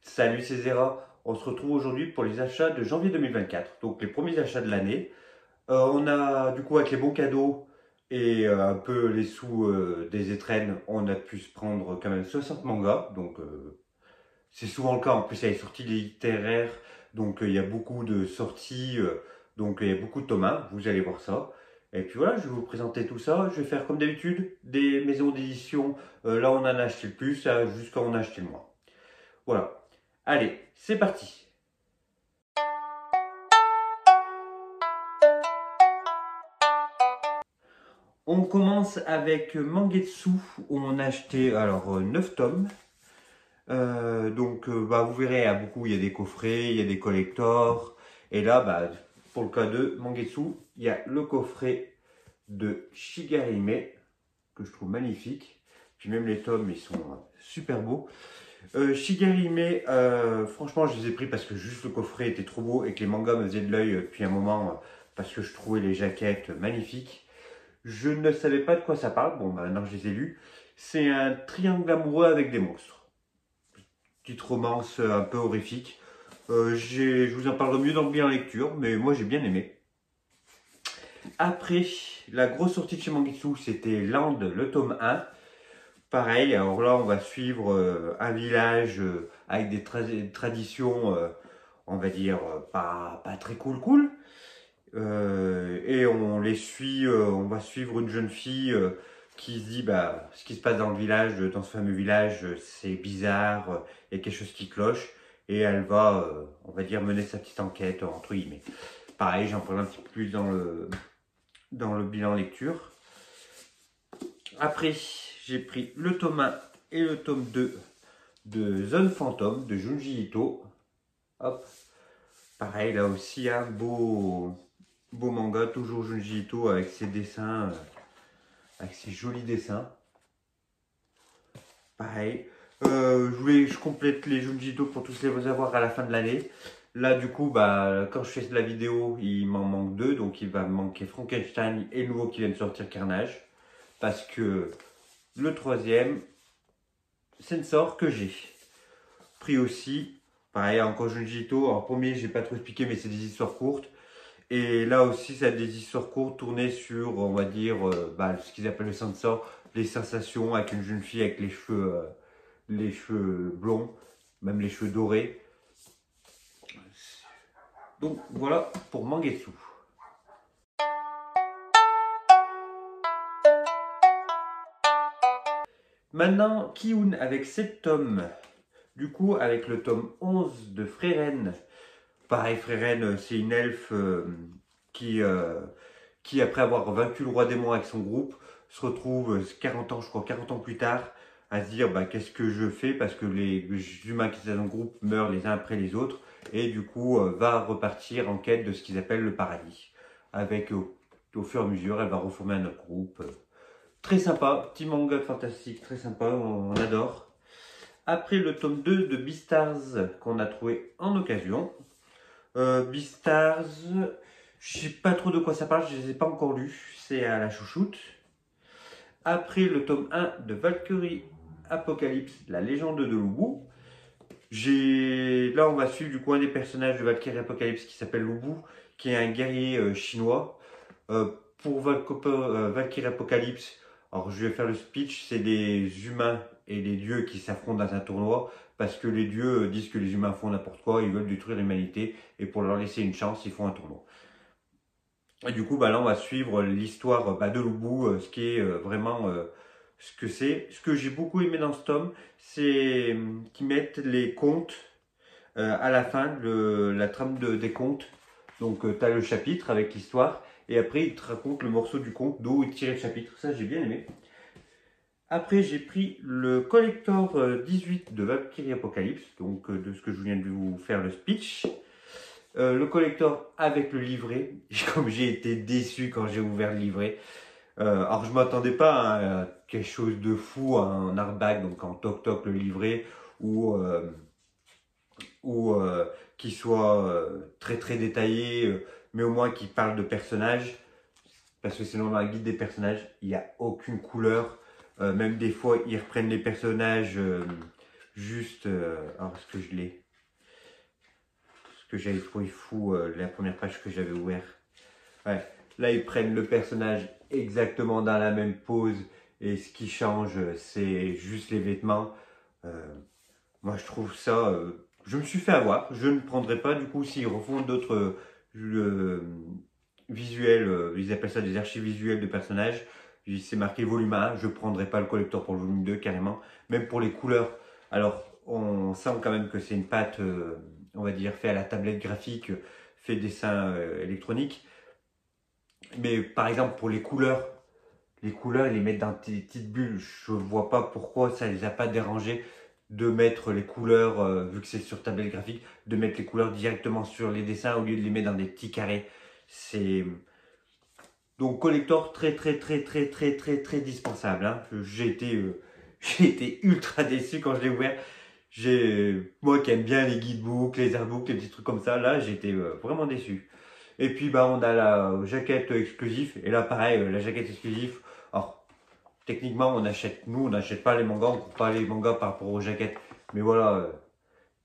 Salut, c'est Zera. On se retrouve aujourd'hui pour les achats de janvier 2024, donc les premiers achats de l'année. On a du coup avec les bons cadeaux et un peu les sous des étrennes, on a pu se prendre quand même 60 mangas, donc c'est souvent le cas. En plus, il y a les sorties littéraires, donc il y a beaucoup de sorties, donc il y a beaucoup de tomes, vous allez voir ça. Et puis voilà, je vais vous présenter tout ça. Je vais faire comme d'habitude des maisons d'édition. Là, on en a acheté le plus, jusqu'à on a acheté le moins. Voilà. Allez, c'est parti. On commence avec Mangetsu, où on a acheté alors 9 tomes. Vous verrez, il y a des coffrets, il y a des collectors. Et là, pour le cas de Mangetsu, il y a le coffret de Shigarime, que je trouve magnifique. Puis même les tomes, ils sont super beaux. Shigarime, franchement, je les ai pris parce que juste le coffret était trop beau et que les mangas me faisaient de l'œil depuis un moment, parce que je trouvais les jaquettes magnifiques. Je ne savais pas de quoi ça parle. Bon, maintenant je les ai lus. C'est un triangle amoureux avec des monstres. Petite romance un peu horrifique. Je vous en parlerai mieux dans le bilan lecture, mais moi j'ai bien aimé. Après, la grosse sortie de chez Mangetsu, c'était Land, le tome 1. Pareil, alors là on va suivre un village avec des traditions, on va dire, pas très cool. Et on les suit, on va suivre une jeune fille qui se dit ce qui se passe dans le village, dans ce fameux village, c'est bizarre, il y a quelque chose qui cloche. Et elle va, on va dire, mener sa petite enquête, entre guillemets. Pareil, j'en parle un petit peu plus dans le bilan lecture. Après, j'ai pris le tome 1 et le tome 2 de Zone Fantôme de Junji Ito. Hop. Pareil, là aussi, un beau manga, toujours Junji Ito avec ses dessins, avec ses jolis dessins. Pareil. Je complète les Junji Ito pour tous les avoir à la fin de l'année. Là, du coup, quand je fais la vidéo, il m'en manque deux. Donc, il va me manquer Frankenstein et le nouveau qui vient de sortir, Carnage. Parce que le troisième, Sensor, que j'ai pris aussi. Pareil, encore Junji Ito. En premier, j'ai pas trop expliqué, mais c'est des histoires courtes. Et là aussi, ça a des histoires courtes tournées sur, on va dire, ce qu'ils appellent le sensor, les sensations avec une jeune fille avec les cheveux blonds, même les cheveux dorés. Donc voilà pour Mangetsu. Maintenant, Kiun avec 7 tomes. Du coup, avec le tome 11 de Freren. Pareil, Freren, c'est une elfe qui, après avoir vaincu le roi démon avec son groupe, se retrouve 40 ans, je crois, 40 ans plus tard, à se dire qu'est-ce que je fais parce que les humains qui étaient dans le groupe meurent les uns après les autres, et du coup va repartir en quête de ce qu'ils appellent le paradis. Avec au fur et à mesure, elle va reformer un autre groupe. Très sympa, petit manga fantastique, très sympa, on adore. Après le tome 2 de Beastars qu'on a trouvé en occasion. Beastars, je sais pas trop de quoi ça parle, je les ai pas encore lus, c'est à la chouchoute. Après le tome 1 de Valkyrie Apocalypse, la légende de Lubu. Là on va suivre du coup un des personnages de Valkyrie Apocalypse qui s'appelle Lubu, qui est un guerrier chinois. Pour Valkyrie Apocalypse, alors je vais faire le speech, c'est des humains et les dieux qui s'affrontent dans un tournoi parce que les dieux disent que les humains font n'importe quoi, ils veulent détruire l'humanité et pour leur laisser une chance, ils font un tournoi. Et du coup, là, on va suivre l'histoire de Lubu, ce qui est vraiment ce que c'est. Ce que j'ai beaucoup aimé dans ce tome, c'est qu'ils mettent les contes à la fin, la trame des contes. Donc, tu as le chapitre avec l'histoire, et après, il te raconte le morceau du conte d'où il tirait le chapitre. Ça, j'ai bien aimé. Après, j'ai pris le collector 18 de Valkyrie Apocalypse, donc de ce que je viens de vous faire le speech. Le collector avec le livret, comme j'ai été déçu quand j'ai ouvert le livret. Alors je m'attendais pas à quelque chose de fou, un hardback, donc en toc-toc le livret, ou qui soit très détaillé, mais au moins qui parle de personnages. Parce que sinon dans la guide des personnages, il n'y a aucune couleur. Même des fois, ils reprennent les personnages juste, alors est-ce que je l'ai? Ce que j'avais trouvé fou, la première page que j'avais ouvert. Ouais. Là, ils prennent le personnage exactement dans la même pose et ce qui change, c'est juste les vêtements. Moi, je trouve ça. Je me suis fait avoir. Je ne prendrai pas. Du coup, s'ils refont d'autres visuels, ils appellent ça des archives visuelles de personnages. C'est marqué volume 1. Je ne prendrai pas le collector pour le volume 2, carrément. Même pour les couleurs. Alors, on sent quand même que c'est une patte, on va dire, fait à la tablette graphique, fait dessin électronique. Mais par exemple, pour les couleurs, ils les mettent dans des petites bulles. Je ne vois pas pourquoi ça ne les a pas dérangés de mettre les couleurs, vu que c'est sur tablette graphique, de mettre les couleurs directement sur les dessins au lieu de les mettre dans des petits carrés. C'est donc collector très dispensable. Hein. J'ai été, j'ai été ultra déçu quand je l'ai ouvert. Moi qui aime bien les guidebooks, les artbooks, les petits trucs comme ça, là j'étais vraiment déçu. Et puis bah on a la jaquette exclusive. Et là pareil, la jaquette exclusive. Alors techniquement on n'achète pas les mangas, on ne coupe pas les mangas par rapport aux jaquettes. Mais voilà,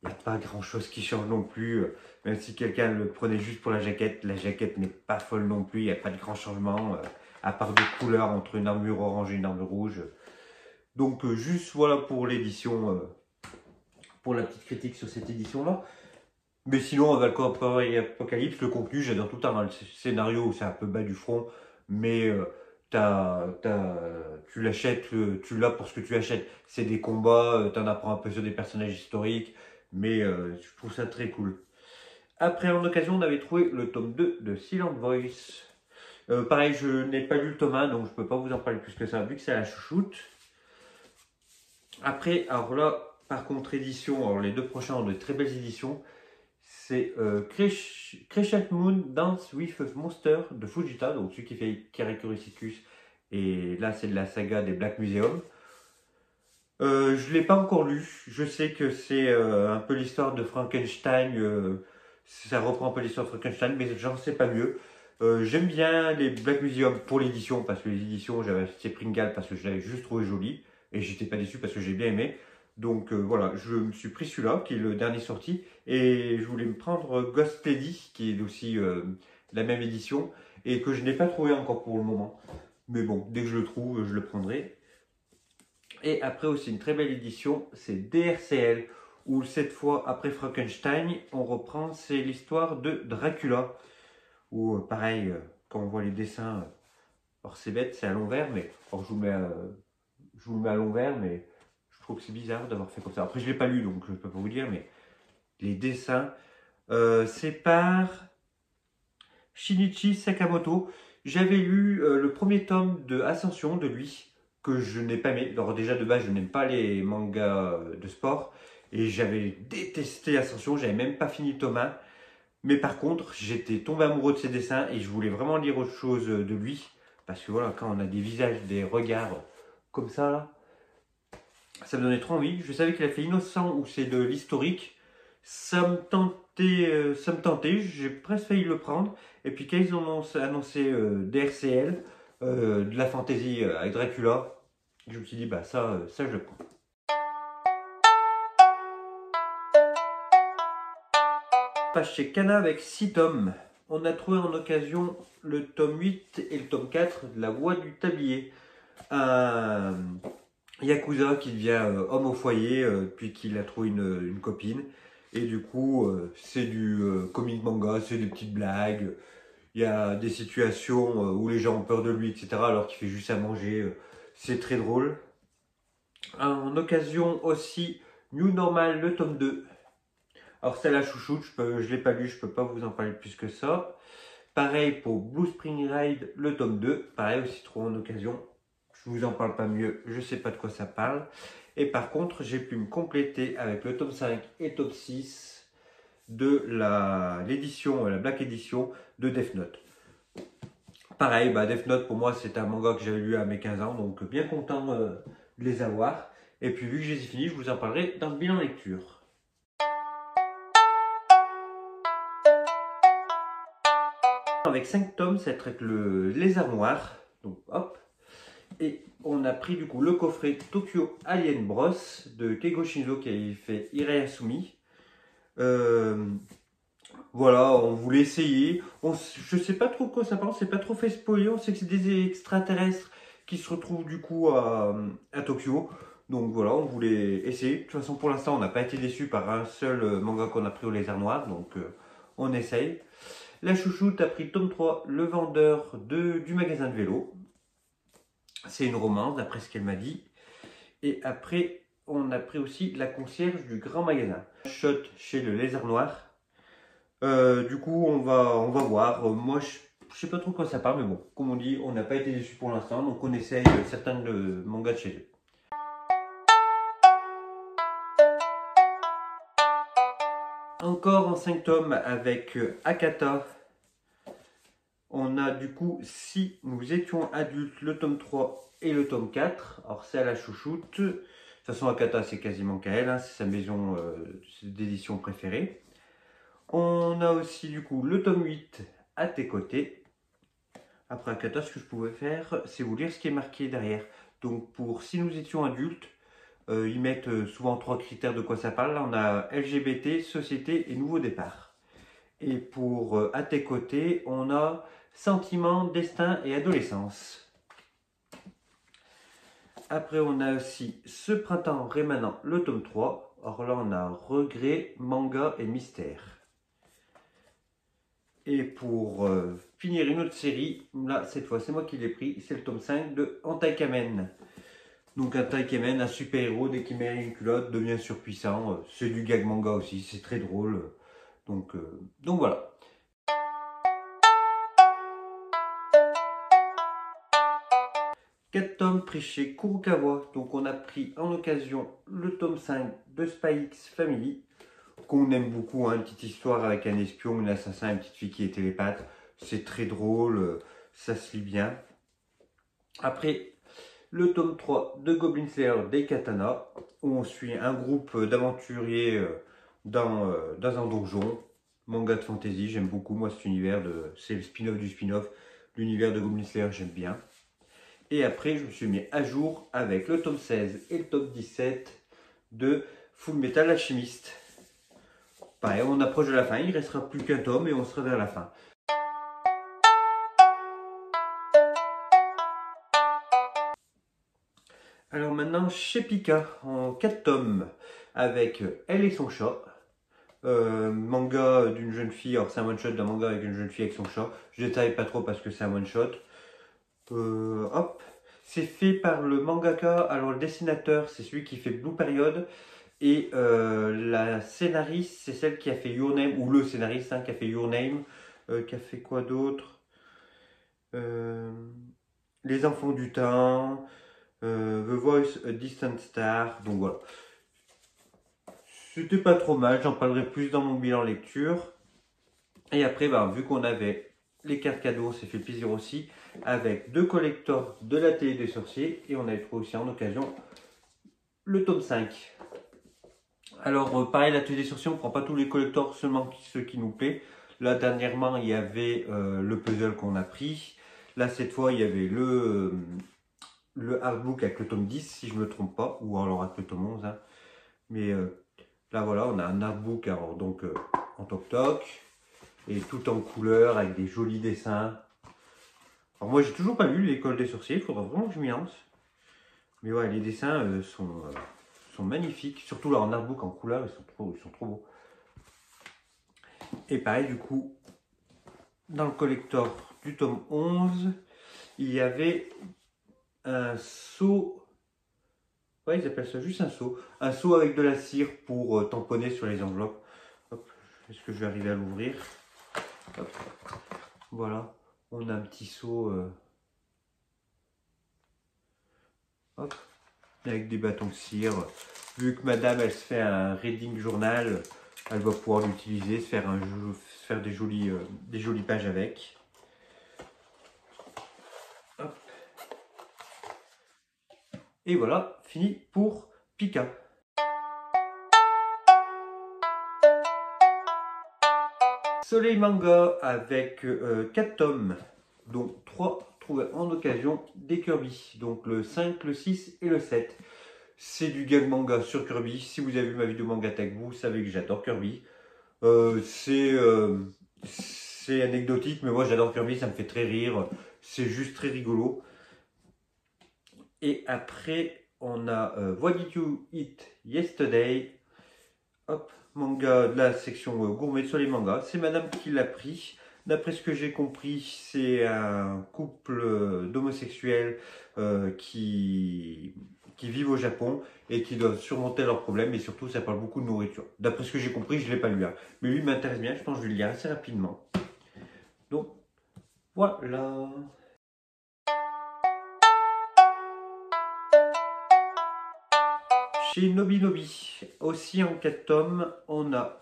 il n'y a pas grand chose qui change non plus. Même si quelqu'un le prenait juste pour la jaquette n'est pas folle non plus. Il n'y a pas de grand changement, à part de couleur entre une armure orange et une armure rouge. Donc juste voilà pour l'édition, pour la petite critique sur cette édition-là. Mais sinon, Valkyrie Apocalypse, le contenu, j'adore tout le temps. Le scénario, c'est un peu bas du front, mais tu l'achètes, tu l'as pour ce que tu achètes. C'est des combats, tu en apprends un peu sur des personnages historiques, mais je trouve ça très cool. Après, en occasion, on avait trouvé le tome 2 de Silent Voice. Pareil, je n'ai pas lu le tome 1, donc je ne peux pas vous en parler plus que ça, vu que c'est à la chouchoute. Après, alors là, par contre, édition, alors les deux prochains ont de très belles éditions. C'est Crescent Moon Dance with a Monster de Fujita, donc celui qui fait Karakuricicus. Et là, c'est de la saga des Black Museum. Je ne l'ai pas encore lu. Je sais que c'est un peu l'histoire de Frankenstein. Ça reprend un peu l'histoire de Frankenstein, mais j'en sais pas mieux. J'aime bien les Black Museum pour l'édition, parce que les éditions, j'avais acheté Pringle parce que je l'avais juste trouvé joli. Et j'étais pas déçu parce que j'ai bien aimé. Donc voilà, je me suis pris celui-là, qui est le dernier sorti. Et je voulais me prendre Ghost Lady, qui est aussi la même édition. Et que je n'ai pas trouvé encore pour le moment. Mais bon, dès que je le trouve, je le prendrai. Et après aussi une très belle édition, c'est DRCL, où cette fois, après Frankenstein, on reprend, c'est l'histoire de Dracula. Où pareil, quand on voit les dessins, alors c'est bête, c'est à l'envers, mais alors je vous le mets à l'envers, mais je trouve que c'est bizarre d'avoir fait comme ça. Après, je ne l'ai pas lu, donc je ne peux pas vous dire, mais les dessins, c'est par Shinichi Sakamoto. J'avais lu le premier tome de Ascension de lui, que je n'ai pas aimé. Alors déjà de base, je n'aime pas les mangas de sport. Et j'avais détesté Ascension, j'avais même pas fini le tome 1. Mais par contre, j'étais tombé amoureux de ses dessins et je voulais vraiment lire autre chose de lui. Parce que voilà, quand on a des visages, des regards comme ça, là, ça me donnait trop envie. Je savais qu'il a fait Innocent où c'est de l'historique. Ça me tentait, j'ai presque failli le prendre. Et puis quand ils ont annoncé DRCL, de la fantasy avec Dracula, je me suis dit, bah ça je le prends. Page chez Kana avec 6 tomes. On a trouvé en occasion le tome 8 et le tome 4 de La Voix du Tablier. Un Yakuza qui devient homme au foyer, puis qu'il a trouvé une copine. Et du coup, c'est du comic manga, c'est des petites blagues. Il y a des situations où les gens ont peur de lui, etc. Alors qu'il fait juste à manger. C'est très drôle. En occasion aussi, New Normal, le tome 2. Alors c'est la chouchoute, je ne l'ai pas lu, je ne peux pas vous en parler plus que ça. Pareil pour Blue Spring Ride, le tome 2. Pareil aussi trouvé en occasion. Je ne vous en parle pas mieux, je ne sais pas de quoi ça parle. Et par contre, j'ai pu me compléter avec le tome 5 et tome 6 de l'édition, la Black Edition de Death Note. Pareil, bah Death Note pour moi c'est un manga que j'avais lu à mes 15 ans, donc bien content de les avoir. Et puis vu que je les ai finis, je vous en parlerai dans le bilan lecture. Avec 5 tomes, ça traite les armoires. Donc hop. Et on a pris du coup le coffret Tokyo Alien Bros de Keigo Shinzo qui avait fait Irei Asumi. Voilà, on voulait essayer. Je sais pas trop quoi ça parle, c'est pas trop fait spoiler. On sait que c'est des extraterrestres qui se retrouvent du coup à Tokyo. Donc voilà, on voulait essayer. De toute façon, pour l'instant, on n'a pas été déçus par un seul manga qu'on a pris au lézard noir. Donc on essaye. La chouchoute a pris tome 3, Le vendeur du magasin de vélo. C'est une romance, d'après ce qu'elle m'a dit. Et après, on a pris aussi La concierge du grand magasin. Shot chez le lézard noir. Du coup, on va voir. Moi, je sais pas trop quoi ça parle, mais bon, comme on dit, on n'a pas été déçus pour l'instant, donc on essaye certains mangas de chez eux. Encore en 5 tomes avec Akata. On a du coup, si nous étions adultes, le tome 3 et le tome 4. Alors, c'est à la chouchoute. De toute façon, Akata, c'est quasiment qu'à elle, hein, c'est sa maison d'édition préférée. On a aussi du coup le tome 8 à tes côtés. Après Akata, ce que je pouvais faire, c'est vous lire ce qui est marqué derrière. Donc pour si nous étions adultes, ils mettent souvent 3 critères de quoi ça parle. Là, on a LGBT, société et nouveau départ. Et pour à tes côtés, on a sentiment, destin et adolescence. Après, on a aussi ce printemps rémanent, le tome 3. Alors là, on a regret, manga et mystère. Et pour finir une autre série, là cette fois c'est moi qui l'ai pris, c'est le tome 5 de Hentai Kamen. Donc Hentai Kamen, un super héros, dès qu'il met une culotte, devient surpuissant. C'est du gag manga aussi, c'est très drôle. Donc voilà. 4 tomes pris chez Kurokawa. Donc on a pris en occasion le tome 5 de Spy X Family, qu'on aime beaucoup, hein, une petite histoire avec un espion, un assassin, une petite fille qui est télépathe. C'est très drôle, ça se lit bien. Après, le tome 3 de Goblin Slayer des Katana, où on suit un groupe d'aventuriers dans un donjon. Manga de fantasy, j'aime beaucoup, moi cet univers, c'est le spin-off du spin-off. L'univers de Goblin Slayer, j'aime bien. Et après, je me suis mis à jour avec le tome 16 et le tome 17 de Full Metal Alchemist. Pareil, on approche de la fin, il ne restera plus qu'un tome et on sera vers la fin. Alors maintenant, chez Pika, en 4 tomes, avec Elle et son chat. Manga d'une jeune fille, alors c'est un one-shot d'un manga avec une jeune fille avec son chat. Je détaille pas trop parce que c'est un one-shot. Hop, c'est fait par le mangaka, alors le dessinateur c'est celui qui fait Blue Period. Et la scénariste, c'est celle qui a fait Your Name, ou le scénariste hein, qui a fait Your Name, qui a fait quoi d'autre, Les Enfants du Temps, The Voice, A Distant Star, donc voilà. C'était pas trop mal, j'en parlerai plus dans mon bilan lecture. Et après, vu qu'on avait les cartes cadeaux, on s'est fait plaisir aussi, avec 2 collectors de la télé des sorciers, et on avait trouvé aussi en occasion le tome 5. Alors, pareil, l'atelier des sorciers, on ne prend pas tous les collectors, seulement ceux qui nous plaisent. Là, dernièrement, il y avait le puzzle qu'on a pris. Là, cette fois, il y avait le artbook avec le tome 10, si je ne me trompe pas, ou alors avec le tome 11. Hein. Mais là, voilà, on a un artbook alors, donc, en toc-toc, et tout en couleur, avec des jolis dessins. Alors, moi, j'ai toujours pas lu l'école des sorciers, il faudra vraiment que je m'y lance. Mais ouais, les dessins sont magnifiques, surtout là en artbook en couleur, ils sont trop beaux. Et pareil, du coup, dans le collector du tome 11, il y avait un seau, ouais, ils appellent ça juste un seau avec de la cire pour tamponner sur les enveloppes. Hop, est-ce que je vais arriver à l'ouvrir? Voilà, on a un petit seau, hop, avec des bâtons de cire. Vu que madame, elle se fait un reading journal, elle va pouvoir l'utiliser, se faire des jolies pages avec. Hop. Et voilà, fini pour Pika. Soleil Manga avec 4 tomes, dont 3 trouvé en occasion des Kirby. Donc le 5, le 6 et le 7. C'est du gag manga sur Kirby. Si vous avez vu ma vidéo manga tag, vous savez que j'adore Kirby. C'est anecdotique, mais moi j'adore Kirby, ça me fait très rire. C'est juste très rigolo. Et après, on a What Did You Eat Yesterday? Hop, manga de la section gourmet sur les mangas. C'est madame qui l'a pris. D'après ce que j'ai compris, c'est un couple d'homosexuels qui vivent au Japon et qui doivent surmonter leurs problèmes. Et surtout, ça parle beaucoup de nourriture. D'après ce que j'ai compris, je ne l'ai pas lu. Hein. Mais lui m'intéresse bien, je pense que je vais le lire assez rapidement. Donc, voilà. Chez Nobinobi, aussi en 4 tomes, on a,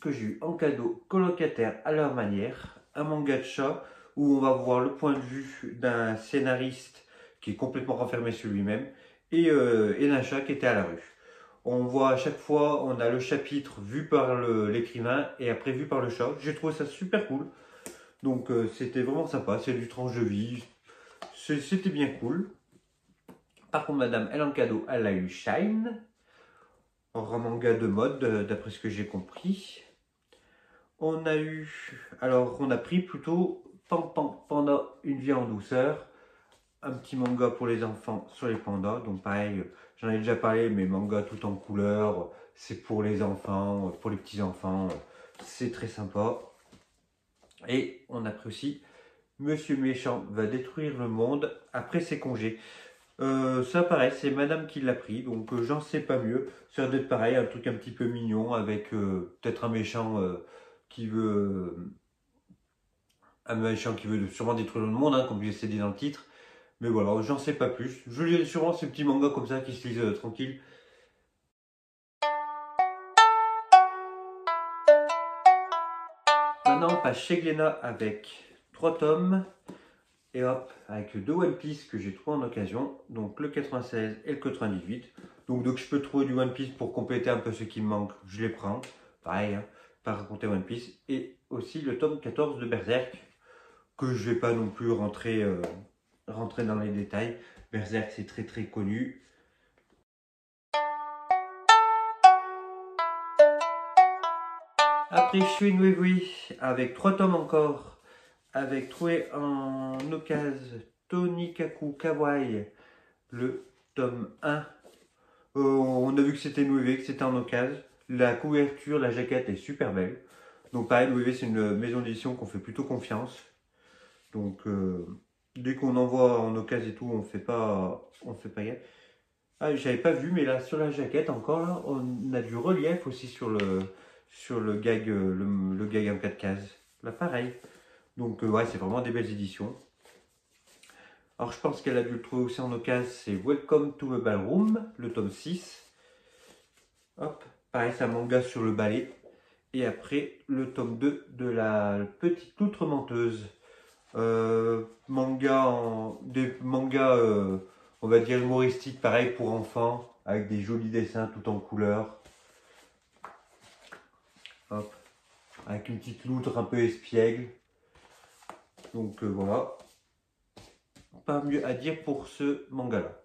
que j'ai eu en cadeau, Colocataire à leur manière, un manga de chat où on va voir le point de vue d'un scénariste qui est complètement renfermé sur lui-même et d'un chat qui était à la rue. On voit à chaque fois, on a le chapitre vu par l'écrivain et après vu par le chat. J'ai trouvé ça super cool. Donc c'était vraiment sympa, c'est du tranche de vie, c'était bien cool. Par contre, madame, elle en cadeau, elle a eu Shine, un manga de mode, d'après ce que j'ai compris. On a eu, alors on a pris plutôt Panda, une vie en douceur, un petit manga pour les enfants sur les pandas. Donc pareil, j'en ai déjà parlé, mais manga tout en couleur, c'est pour les enfants, pour les petits enfants, c'est très sympa. Et on a pris aussi Monsieur Méchant va détruire le monde après ses congés. Ça pareil, c'est madame qui l'a pris, donc j'en sais pas mieux. Ça doit être pareil, un truc un petit peu mignon avec peut-être qui veut. Un méchant qui veut sûrement détruire le monde, hein, comme je l'ai dit dans le titre. Mais voilà, j'en sais pas plus. Je lirai sûrement ces petits mangas comme ça qui se lisent tranquille. Maintenant, on passe chez Glénat avec 3 tomes. Et hop, avec 2 One Piece que j'ai trouvé en occasion. Donc le 96 et le 98. Donc je peux trouver du One Piece pour compléter un peu ce qui me manque. Je les prends. Pareil, hein, pas raconter One Piece. Et aussi le tome 14 de Berserk. Que je vais pas non plus rentrer dans les détails. Berserk, c'est très très connu. Après, je suis Nuevi avec 3 tomes encore. Avec trouvé en occasion Tonikaku Kawaii, le tome 1. On a vu que c'était Nuevi, que c'était en occasion. La couverture, la jaquette est super belle. Donc pareil, Nuevi, c'est une maison d'édition qu'on fait plutôt confiance. Donc dès qu'on envoie en occasion et tout, on fait pas gaffe. Ah, j'avais pas vu, mais là sur la jaquette encore là, on a du relief aussi sur le gag, le gag en 4 cases. Là pareil. Donc ouais, c'est vraiment des belles éditions. Alors je pense qu'elle a dû le trouver aussi en occasion, c'est Welcome to the Ballroom, le tome 6. Hop, pareil, c'est un manga sur le ballet. Et après, le tome 2 de la petite loutre menteuse. Des mangas, on va dire humoristiques, pareil pour enfants, avec des jolis dessins tout en couleur. Hop, avec une petite loutre un peu espiègle. Donc voilà, pas mieux à dire pour ce manga là.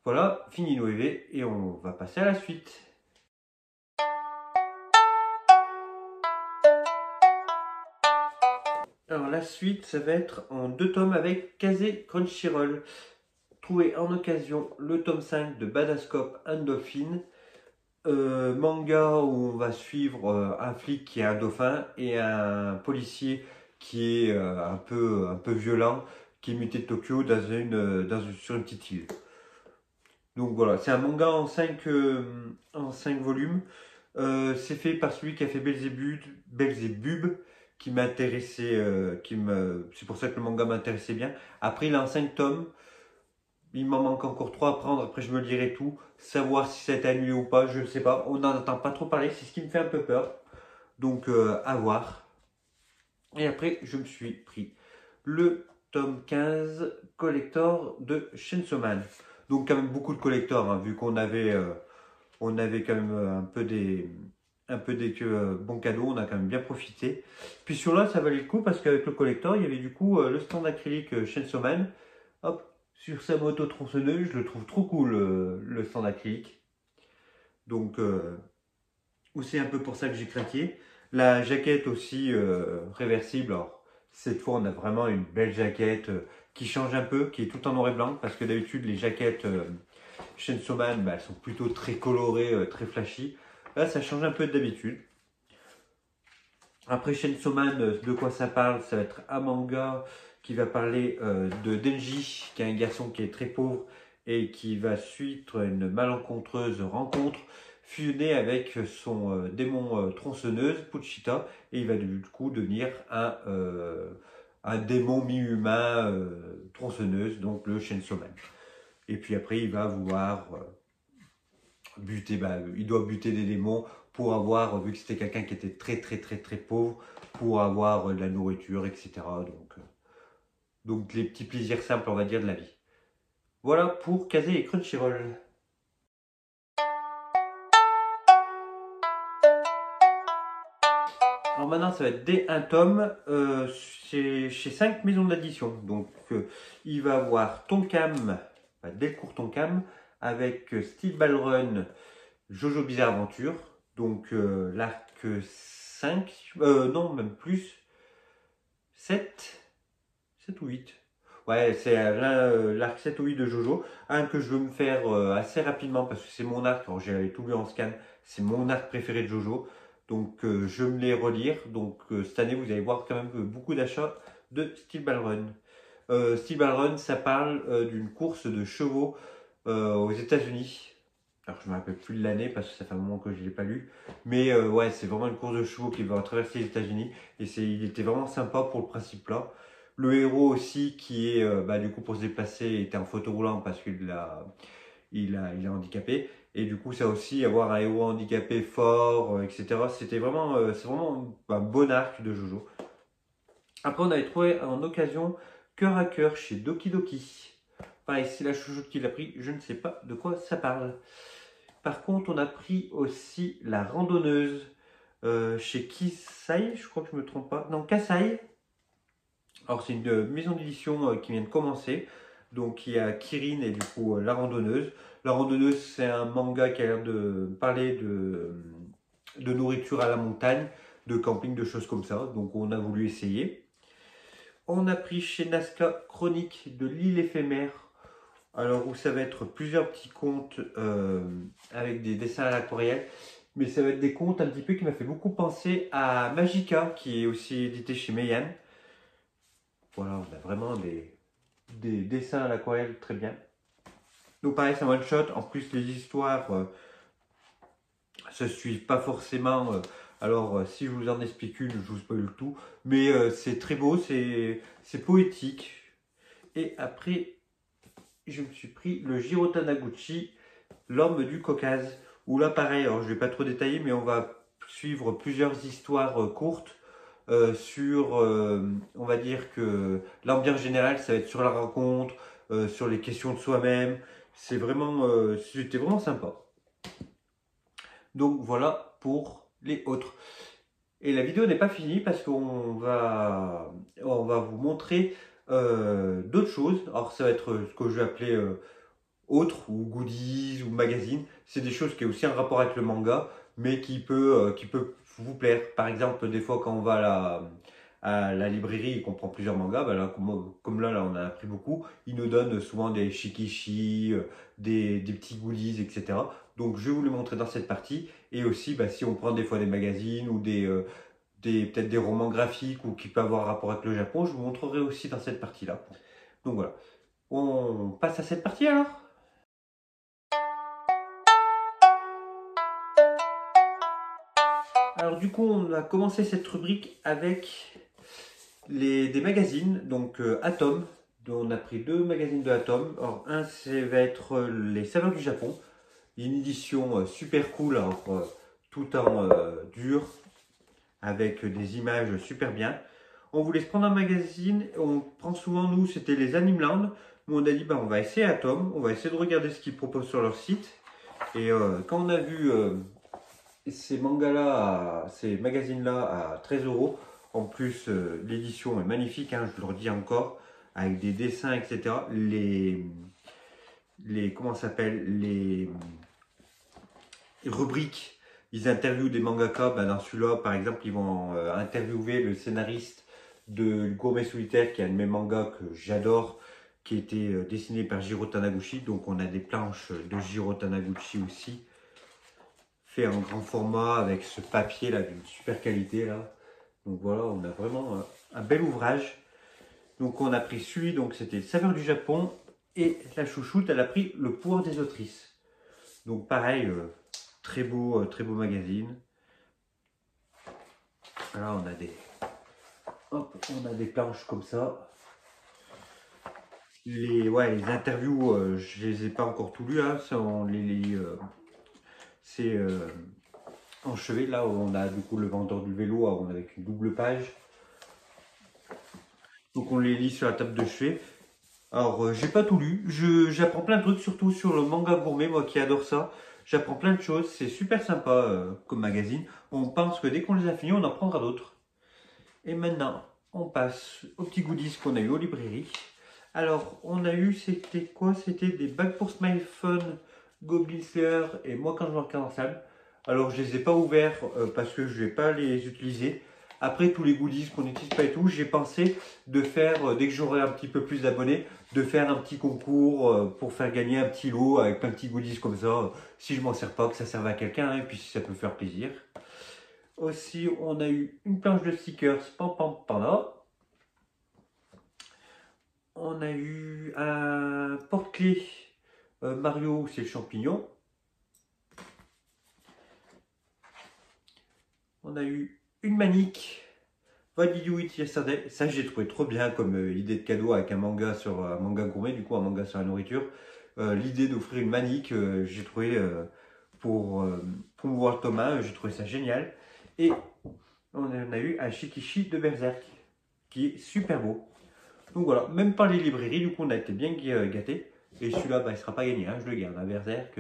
Voilà, fini Noévé et on va passer à la suite. Alors la suite, ça va être en 2 tomes avec Kazé Crunchyroll. Trouvé en occasion le tome 5 de Badascope and Dolphin. Manga où on va suivre un flic qui est un dauphin et un policier qui est un peu violent, qui est muté de Tokyo sur une petite île. Donc voilà, c'est un manga en 5 volumes. C'est fait par celui qui a fait Belzébub qui m'intéressait, c'est pour ça que le manga m'intéressait bien. Après, il est en 5 tomes. Il m'en manque encore 3 à prendre. Après, je me lirai tout. Savoir si ça a été annulé ou pas, je ne sais pas. On n'en entend pas trop parler. C'est ce qui me fait un peu peur. Donc, à voir. Et après, je me suis pris le tome 15 collector de Chainsaw Man. Donc, quand même beaucoup de collectors, hein, vu qu'on avait quand même un peu des bons cadeaux, on a quand même bien profité. Puis sur là, ça valait le coup parce qu'avec le collector, il y avait du coup le stand acrylique Chainsaw Man. Hop, sur sa moto tronçonneuse, je le trouve trop cool le stand acrylique. Donc, c'est un peu pour ça que j'ai craqué. La jaquette aussi réversible. Alors, cette fois, on a vraiment une belle jaquette qui change un peu, qui est tout en noir et blanc. Parce que d'habitude, les jaquettes Chainsaw Man, elles sont plutôt très colorées, très flashy. Là, ça change un peu d'habitude. Après Chainsaw Man, de quoi ça parle? Ça va être un manga qui va parler de Denji, qui est un garçon qui est très pauvre et qui va suivre une malencontreuse rencontre fusionnée avec son démon tronçonneuse, Puchita, et il va du coup devenir un démon mi-humain tronçonneuse, donc le Chainsaw Man. Et puis après, il va vouloir buter, il doit buter des démons pour avoir, vu que c'était quelqu'un qui était très pauvre, pour avoir de la nourriture, etc. Donc les petits plaisirs simples, on va dire, de la vie. Voilà pour Kazé et Crunchyroll. Alors maintenant, ça va être un tome chez 5 maisons d'édition. Donc il va avoir Tonkam, Delcourt Tonkam, avec Steel Ball Run, Jojo Bizarre Aventure. Donc l'arc 5, non, même plus, 7 ou 8. Ouais, c'est l'arc 7 ou 8 de Jojo. Un que je veux me faire assez rapidement parce que c'est mon arc, alors j'ai tout lu en scan, c'est mon arc préféré de Jojo. Donc je vais me les relire. Donc cette année, vous allez voir quand même beaucoup d'achats de Steel Ball Run. Steel Ball Run, ça parle d'une course de chevaux aux États-Unis. Alors je ne me rappelle plus de l'année parce que ça fait un moment que je ne l'ai pas lu. Mais ouais, c'est vraiment une course de chevaux qui va traverser les États-Unis. Et il était vraiment sympa pour le principe là. Le héros aussi qui est du coup pour se déplacer était en fauteuil roulant parce qu'il il est handicapé. Et du coup ça aussi avoir un héros handicapé fort, etc. C'était vraiment, c'est vraiment un bon arc de Jojo. Après on avait trouvé en occasion Cœur à Cœur chez Doki Doki. Pareil, c'est la chouchoute qui l'a pris, je ne sais pas de quoi ça parle. Par contre, on a pris aussi La Randonneuse chez Kisai, je crois que je ne me trompe pas. Non, Kasai. Alors, c'est une maison d'édition qui vient de commencer. Donc, il y a Kirin et du coup La Randonneuse. La Randonneuse, c'est un manga qui a l'air de parler de nourriture à la montagne, de camping, de choses comme ça. Donc, on a voulu essayer. On a pris chez Nazca Chronique de l'île éphémère. Alors, où ça va être plusieurs petits contes avec des dessins à l'aquarelle. Mais ça va être des contes un petit peu qui m'a fait beaucoup penser à Magica, qui est aussi édité chez Meian. Voilà, on a vraiment des dessins à l'aquarelle très bien. Donc pareil, c'est un one shot. En plus, les histoires se suivent pas forcément. Alors, si je vous en explique une, je vous spoil tout. Mais c'est très beau, c'est poétique. Et après, je me suis pris le Jiro Taniguchi, l'homme du Caucase. Où là, pareil, alors je ne vais pas trop détailler, mais on va suivre plusieurs histoires courtes sur, on va dire que l'ambiance générale, ça va être sur la rencontre, sur les questions de soi-même. C'était vraiment sympa. Donc voilà pour les autres. Et la vidéo n'est pas finie parce qu'on va vous montrer d'autres choses. Alors ça va être ce que je vais appeler autres ou goodies ou magazines. C'est des choses qui ont aussi un rapport avec le manga, mais qui peut vous plaire. Par exemple, des fois quand on va à la librairie et qu'on prend plusieurs mangas, là, comme là, on en a pris beaucoup, ils nous donnent souvent des shikishi, des petits goodies, etc. Donc je vais vous les montrer dans cette partie. Et aussi, si on prend des fois des magazines ou peut-être des romans graphiques ou qui peuvent avoir rapport avec le Japon, je vous montrerai aussi dans cette partie-là. Donc voilà. On passe à cette partie alors? Alors du coup, on a commencé cette rubrique avec des magazines, donc Atom. On a pris 2 magazines de Atom. Alors un, ça va être les saveurs du Japon. Une édition super cool, alors, tout en dur, avec des images super bien. On voulait se prendre un magazine, on prend souvent, nous, c'était les Animeland. Mais on a dit, on va essayer Atom, on va essayer de regarder ce qu'ils proposent sur leur site. Et quand on a vu ces mangas-là, ces magazines-là à 13 euros. En plus, l'édition est magnifique, hein, je le redis encore, avec des dessins, etc. Comment ça s'appelle, les rubriques, ils interviewent des mangaka. Ben, dans celui-là, par exemple, ils vont interviewer le scénariste de Le Gourmet Solitaire, qui est un de mes mangas que j'adore, qui a été dessiné par Jiro Taniguchi. Donc on a des planches de Jiro Taniguchi aussi, fait en grand format avec ce papier là d'une super qualité là. Donc voilà, on a vraiment un bel ouvrage. Donc on a pris celui, donc c'était Saveur du Japon, et la chouchoute, elle a pris Le Pouvoir des autrices. Donc pareil, très beau magazine. Là on a des planches comme ça. Les interviews, je les ai pas encore tout lues, hein, c'est en chevet. Là on a du coup le vendeur du vélo avec une double page. Donc on les lit sur la table de chevet. Alors j'ai pas tout lu, j'apprends plein de trucs, surtout sur le manga gourmet, moi qui adore ça. J'apprends plein de choses, c'est super sympa comme magazine. On pense que dès qu'on les a finis, on en prendra d'autres. Et maintenant, on passe aux petits goodies qu'on a eu aux librairies. Alors, on a eu, c'était quoi? C'était des bagues pour smartphone, Goblin Slayer et moi quand je marquais en salle. Alors, je les ai pas ouverts parce que je vais pas les utiliser. Après, tous les goodies qu'on n'utilise pas et tout, j'ai pensé de faire, dès que j'aurai un petit peu plus d'abonnés, de faire un petit concours pour faire gagner un petit lot avec plein de petits goodies comme ça. Si je m'en sers pas, que ça serve à quelqu'un, hein, et puis si ça peut faire plaisir. Aussi, on a eu une planche de stickers Pam Pam Panda. On a eu un porte-clés Mario, c'est le champignon. On a eu une manique What Did You Eat Yesterday. Ça, j'ai trouvé trop bien comme idée de cadeau avec un manga sur un manga gourmet, du coup, un manga sur la nourriture. L'idée d'offrir une manique, j'ai trouvé pour promouvoir Thomas, j'ai trouvé ça génial. Et on a eu un Shikishi de Berserk qui est super beau. Donc voilà, même par les librairies, du coup on a été bien gâtés. Et celui-là, bah, il ne sera pas gagné, hein, je le garde. Un Berserk,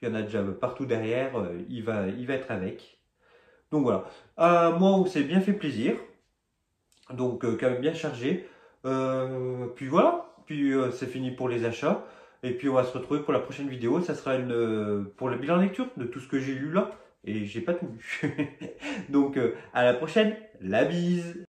il y en a déjà partout derrière, il va être avec. Donc voilà, moi on s'est bien fait plaisir, donc quand même bien chargé. Puis voilà, puis c'est fini pour les achats. Et puis on va se retrouver pour la prochaine vidéo, ça sera pour le bilan lecture de tout ce que j'ai lu là. Et j'ai pas tout lu. Donc à la prochaine, la bise!